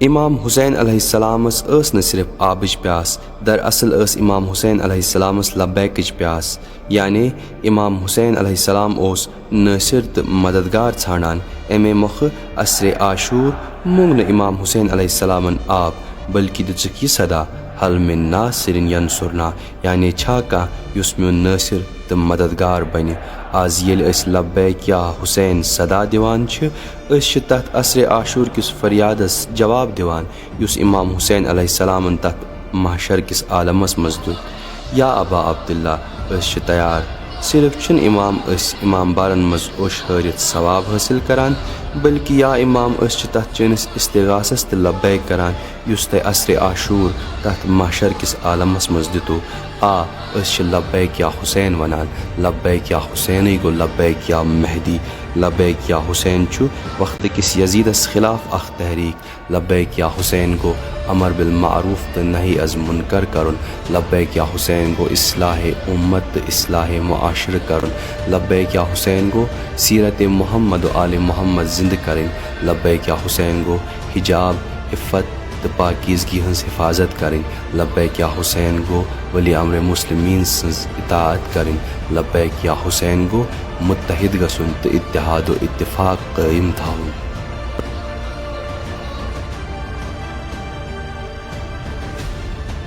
امام حسین علیہ السلام ٲس نہٕ صرف آبٕچ پیاس، دراصل ٲس امام حسین علیہ السلامس لبیکٕچ پیاس، یعنی امام حسین علیہ السلام اوس نٲصِر تہٕ مددگار ژھانڈان۔ اَمے مۄکھٕ عصرِ عاشور موٚنگ نہٕ امام حسین علیہ السلامن آب، بلکہ دِژٕکھ یہِ صدا حل من ناصرٍ ینصرنا، یعنی چھا کانٛہہ یُس میون نٲصِر تہٕ مددگار بنہِ۔ آز ییٚلہِ أسۍ لبیک یا حسین صدا دِوان چھِ، أسۍ چھِ تتھ عصرِ عاشور کِس فریادس جواب دِوان یُس امام حسین علیہ السلامن تتھ محشر کِس عالمس منٛز دیُت۔ یا ابا عبداللہ، أسۍ چھِ تیار۔ صرف چھِنہٕ امام أسۍ امام بارن منٛز اوٚش ہٲرِتھ ثواب حٲصِل کران، بلکہ یا امام أسۍ چھِ تتھ چٲنِس استغاثس تہِ لبیک کران یُس تۄہہِ عصرِ عاشور تتھ محشر کِس عالمس منٛز دِتوٕ۔ آ، أسۍ چھِ لبیک یا حسین ونان۔ لبیک یا حسینٕے گوٚو لبیک یا مہدی۔ لبیک یا حسین چھُ وقتہٕ کِس یزیدس خلاف اکھ تحریٖک۔ لبیک یا حسین گوٚو امر بالمعروف تہٕ نہی از منکر کرُن۔ لبیک یا حسین گوٚو اصلاح اُمت تہٕ اصلاح معاشرٕ کرُن۔ لبیک یا حسین گوٚو سیرت محمد و آل محمد زندٕ کرٕنۍ۔ لبیک یا حسین گوٚو حجاب، عفت تہٕ پاکیزگی ہٕنٛز حفاظت کرٕنۍ۔ لبیک یا حسین گوٚو ولی امر مسلمیٖن سٕنٛز اطاعت کرٕنۍ۔ لبیک یا حسین گوٚو متحد گژھُن تہٕ اتحاد و اتفاق قٲیِم تھاوُن۔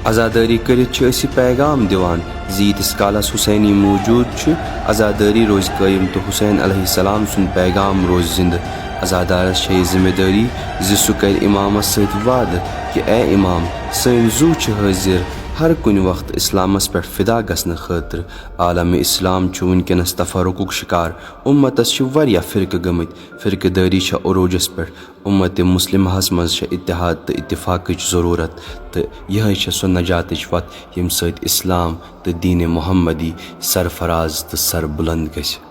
عزادٲری کٔرِتھ چھِ أسۍ یہِ پیغام دِوان زِ ییٖتِس کالس حسینی موٗجوٗد چھُ، عزادٲری روزِ قٲیِم تہٕ حسین علیہ السلام سُنٛد پیغام روزِ زِندٕ۔ عزادارس چھےٚ یہِ ذمہٕ دٲری زِ سُہ کرِ امامس سۭتۍ وعدٕ کہِ اے امام، سٲنۍ زُو چھِ حٲضِر ہر کُنہِ وقتہٕ اسلامس پٮ۪ٹھ فدا گژھنہٕ خٲطرٕ۔ عالمِ اسلام چھُ وُنکیٚنس تفرقُک شِکار۔ اُمتس چھِ واریاہ فرقہٕ گٔمٕتۍ۔ فرقہٕ دٲری چھےٚ عروٗجس پٮ۪ٹھ۔ اُمتِ مُسلِمہس منٛز چھےٚ اتحاد تہٕ اتفاقٕچ ضروٗرت، تہٕ یِہے چھےٚ سۄ نجاتٕچ وتھ ییٚمہِ سۭتۍ اسلام تہٕ دیٖنِ محمدی سرفراز تہٕ سربلند گژھِ۔